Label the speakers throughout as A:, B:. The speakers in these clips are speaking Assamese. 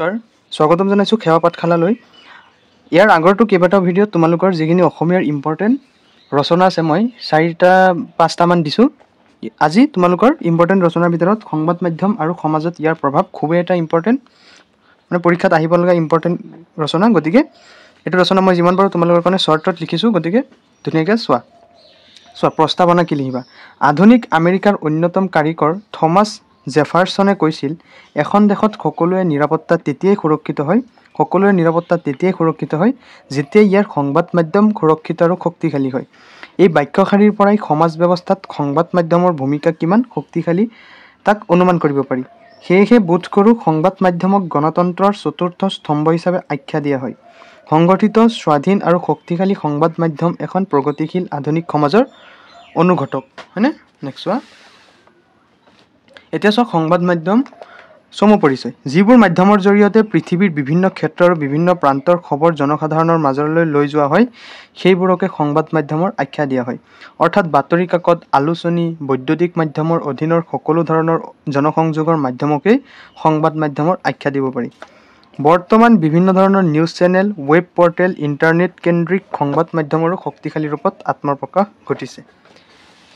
A: নমস্কাৰ স্বাগতম জনাইছোঁ সেৱা পাঠশালালৈ। ইয়াৰ আগৰটো কেইবাটাও ভিডিঅ'ত তোমালোকৰ যিখিনি অসমীয়াৰ ইম্পৰ্টেণ্ট ৰচনা আছে মই 4-5টামান দিছোঁ। আজি তোমালোকৰ ইম্পৰ্টেণ্ট ৰচনাৰ ভিতৰত সংবাদ মাধ্যম আৰু সমাজত ইয়াৰ প্ৰভাৱ খুবেই এটা ইম্পৰ্টেণ্ট, মানে পৰীক্ষাত আহিব লগা ইম্পৰ্টেণ্ট ৰচনা। গতিকে এইটো ৰচনা মই যিমান পাৰোঁ তোমালোকৰ কাৰণে শ্বৰ্টত লিখিছোঁ, গতিকে ধুনীয়াকৈ চোৱা। প্ৰস্তাৱনা কি লিখিবা? আধুনিক আমেৰিকাৰ অন্যতম কাৰিকৰ থমাছ জেফাৰচনে কৈছিল, এখন দেশত সকলোৰে নিৰাপত্তা তেতিয়াই সুৰক্ষিত হয় যেতিয়া ইয়াৰ সংবাদ মাধ্যম সুৰক্ষিত আৰু শক্তিশালী হয়। এই বাক্যশাৰীৰ পৰাই সমাজ ব্যৱস্থাত সংবাদ মাধ্যমৰ ভূমিকা কিমান শক্তিশালী তাক অনুমান কৰিব পাৰি। সেয়েহে বোধ কৰোঁ সংবাদ মাধ্যমক গণতন্ত্ৰৰ চতুৰ্থ স্তম্ভ হিচাপে আখ্যা দিয়া হয়। সংগঠিত, স্বাধীন আৰু শক্তিশালী সংবাদ মাধ্যম এখন প্ৰগতিশীল আধুনিক সমাজৰ অনুঘটক, হয়নে? নেক্সট চোৱা। এতিয়া চোৱা সংবাদ মাধ্যম চমু পৰিচয়। যিবোৰ মাধ্যমৰ জৰিয়তে পৃথিৱীৰ বিভিন্ন ক্ষেত্ৰ আৰু বিভিন্ন প্ৰান্তৰ খবৰ জনসাধাৰণৰ মাজলৈ লৈ যোৱা হয়, সেইবোৰকে সংবাদ মাধ্যমৰ আখ্যা দিয়া হয়। অৰ্থাৎ বাতৰি কাকত, আলোচনী, বৈদ্যুতিক মাধ্যমৰ অধীনৰ সকলো ধৰণৰ জনসংযোগৰ মাধ্যমকেই সংবাদ মাধ্যমৰ আখ্যা দিব পাৰি। বৰ্তমান বিভিন্ন ধৰণৰ news channel, web portal, internet কেন্দ্ৰিক সংবাদ মাধ্যমৰো শক্তিশালী ৰূপত আত্মপ্ৰকাশ ঘটিছে।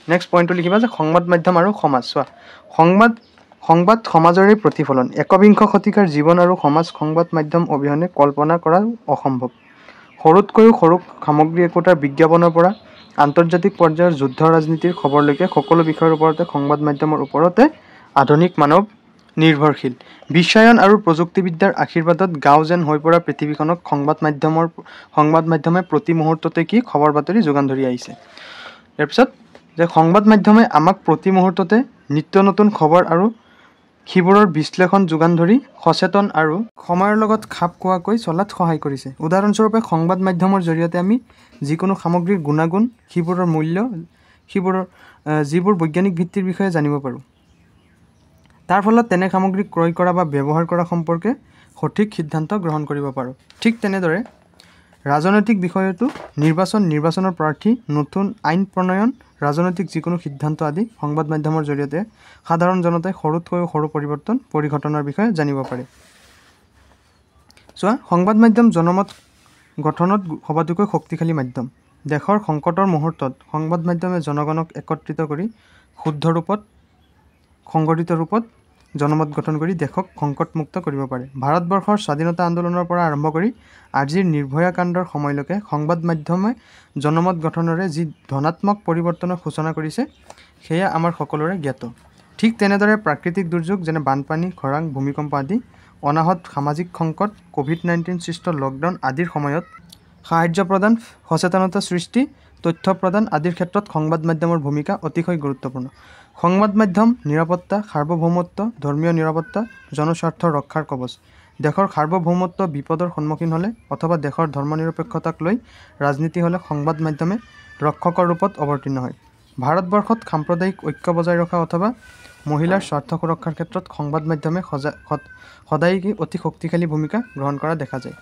A: নেক্সট পইণ্টটো লিখিবা যে সংবাদ মাধ্যম আৰু সমাজ। চোৱা, সংবাদ সমাজৰে প্ৰতিফলন। একবিংশ শতিকাৰ জীৱন আৰু সমাজ সংবাদ মাধ্যম অবিহনে কল্পনা কৰা অসম্ভৱ। সৰুতকৈও সৰু সামগ্ৰী একোটাৰ বিজ্ঞাপনৰ পৰা আন্তৰ্জাতিক পৰ্যায়ৰ যুদ্ধ ৰাজনীতিৰ খবৰলৈকে সকলো বিষয়ৰ ওপৰতে সংবাদ মাধ্যমৰ ওপৰতে আধুনিক মানৱ নিৰ্ভৰশীল। বিশ্বায়ন আৰু প্ৰযুক্তিবিদ্যাৰ আশীৰ্বাদত গাঁও যেন হৈ পৰা পৃথিৱীখনক সংবাদ মাধ্যমে প্ৰতি মুহূৰ্ততে কি খবৰ বাতৰি যোগান ধৰি আহিছে। ইয়াৰ পিছত যে সংবাদ মাধ্যমে আমাক প্ৰতি মুহূৰ্ততে নিত্য নতুন খবৰ আৰু সেইবোৰৰ বিশ্লেষণ যোগান ধৰি সচেতন আৰু সময়ৰ লগত খাপ খোৱাকৈ চলাত সহায় কৰিছে। উদাহৰণস্বৰূপে সংবাদ মাধ্যমৰ জৰিয়তে আমি যিকোনো সামগ্ৰীৰ গুণাগুণ, সেইবোৰৰ মূল্য, যিবোৰ বৈজ্ঞানিক ভিত্তিৰ বিষয়ে জানিব পাৰোঁ। তাৰ ফলত তেনে সামগ্ৰী ক্ৰয় কৰা বা ব্যৱহাৰ কৰা সম্পৰ্কে সঠিক সিদ্ধান্ত গ্ৰহণ কৰিব পাৰোঁ। ঠিক তেনেদৰে ৰাজনৈতিক বিষয়তো নিৰ্বাচনৰ প্ৰাৰ্থী, নতুন আইন প্ৰণয়ন, ৰাজনৈতিক যিকোনো সিদ্ধান্ত আদি সংবাদ মাধ্যমৰ জৰিয়তে সাধাৰণ জনতাই সৰুতকৈও সৰু পৰিঘটনাৰ বিষয়ে জানিব পাৰে। চোৱা, সংবাদ মাধ্যম জনমত গঠনত সবাতোকৈ শক্তিশালী মাধ্যম। দেশৰ সংকটৰ মুহূৰ্তত সংবাদ মাধ্যমে জনগণক একত্ৰিত কৰি সংগঠিত ৰূপত জনমত গঠন কৰি দেশক সংকটমুক্ত কৰিব পাৰে। ভাৰতবৰ্ষৰ স্বাধীনতা আন্দোলনৰ পৰা আৰম্ভ কৰি আজিৰ নিৰ্ভয়া কাণ্ডৰ সময়লৈকে সংবাদ মাধ্যমে জনমত গঠনৰে যি ধনাত্মক পৰিৱৰ্তনৰ সূচনা কৰিছে, সেয়া আমাৰ সকলোৰে জ্ঞাত। ঠিক তেনেদৰে প্ৰাকৃতিক দুৰ্যোগ যেনে বানপানী, খৰাং, ভূমিকম্প আদি, অনাহত সামাজিক সংকট, COVID-19 সৃষ্ট লকডাউন আদিৰ সময়ত সাহায্য প্ৰদান, সচেতনতা সৃষ্টি, তথ্য প্ৰদান আদিৰ ক্ষেত্ৰত সংবাদ মাধ্যমৰ ভূমিকা অতিশয় গুৰুত্বপূৰ্ণ। সংবাদ মাধ্যম নিৰাপত্তা, সাৰ্বভৌমত্ব, ধৰ্মীয় নিৰাপত্তা, জনস্বাৰ্থ ৰক্ষাৰ কৱচ। দেশৰ সাৰ্বভৌমত্ব বিপদৰ সন্মুখীন হ'লে অথবা দেশৰ ধৰ্মনিৰপেক্ষতাক লৈ ৰাজনীতি হ'লে সংবাদ মাধ্যমে ৰক্ষকৰ ৰূপত অৱতীৰ্ণ হয়। ভাৰতবৰ্ষত সাম্প্ৰদায়িক ঐক্য বজাই ৰখা অথবা মহিলাৰ স্বাৰ্থ সুৰক্ষাৰ ক্ষেত্ৰত সংবাদ মাধ্যমে সদায় অতি শক্তিশালী ভূমিকা গ্ৰহণ কৰা দেখা যায়।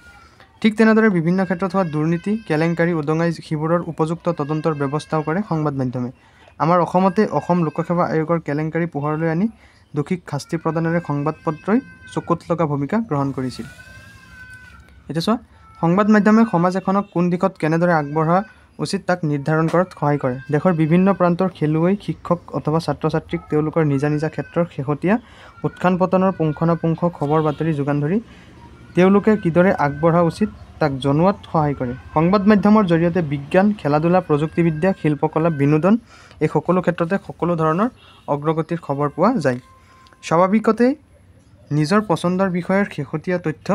A: ঠিক তেনেদৰে বিভিন্ন ক্ষেত্ৰত হোৱা দুৰ্নীতি, কেলেংকাৰী উদঙাই সেইবোৰৰ উপযুক্ত তদন্তৰ ব্যৱস্থাও কৰে সংবাদ মাধ্যমে। আমাৰ অসমতে অসম লোকসেৱা আয়োগৰ কেলেংকাৰী পোহৰলৈ আনি দোষীক শাস্তি প্ৰদানেৰে সংবাদপত্ৰই চকুত লগা ভূমিকা গ্ৰহণ কৰিছিল। এতিয়া চোৱা, সংবাদ মাধ্যমে সমাজ এখনক কোন দিশত কেনেদৰে আগবঢ়া উচিত তাক নিৰ্ধাৰণ কৰাত সহায় কৰে। দেশৰ বিভিন্ন প্ৰান্তৰ খেলুৱৈ, শিক্ষক অথবা ছাত্ৰ ছাত্ৰীক তেওঁলোকৰ নিজা নিজা ক্ষেত্ৰৰ শেহতীয়া উত্থান পতনৰ পুংখানুপুংখ খবৰ বাতৰি যোগান ধৰি তেওঁলোকে কিদৰে আগবঢ়া উচিত তাক জনোৱাত সহায় কৰে। সংবাদ মাধ্যমৰ জৰিয়তে বিজ্ঞান, খেলা-ধূলা, প্ৰযুক্তিবিদ্যা, শিল্পকলা, বিনোদন এই সকলো ক্ষেত্ৰতে সকলো ধৰণৰ অগ্ৰগতিৰ খবৰ পোৱা যায়। স্বাভাৱিকতেই নিজৰ পচন্দৰ বিষয়ৰ শেহতীয়া তথ্য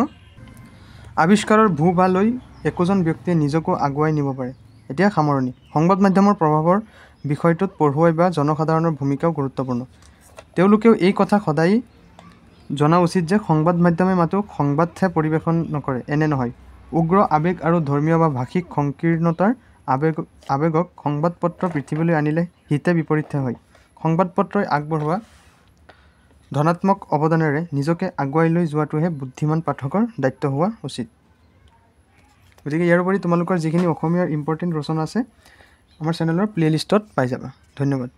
A: আৱিষ্কাৰৰ ভূ-ভা লৈ একোজন ব্যক্তিয়ে নিজকো আগুৱাই নিব পাৰে। এতিয়া সামৰণি। সংবাদ মাধ্যমৰ প্ৰভাৱৰ বিষয়টোত পঢ়ুৱৈ বা জনসাধাৰণৰ ভূমিকাও গুৰুত্বপূৰ্ণ। তেওঁলোকেও এই কথা সদায় জনা উচিত যে সংবাদ মাধ্যমে মাথো সংবাদহে পৰিৱেশন নকৰে, এনে নহয়। উগ্ৰ আৱেগ আৰু ধৰ্মীয় বা ভাষিক সংকীৰ্ণতাৰ আৱেগক সংবাদপত্ৰ পৃথিৱীলৈ আনিলে হিতে বিপৰীতহে হয়। সংবাদপত্ৰই আগবঢ়োৱা ধনাত্মক অৱদানেৰে নিজকে আগুৱাই লৈ যোৱাটোহে বুদ্ধিমান পাঠকৰ দায়িত্ব হোৱা উচিত। গতিকে ইয়াৰ উপৰি তোমালোকৰ যিখিনি অসমীয়াৰ ইম্পৰ্টেণ্ট ৰচনা আছে আমাৰ চেনেলৰ প্লে'লিষ্টত পাই যাবা। ধন্যবাদ।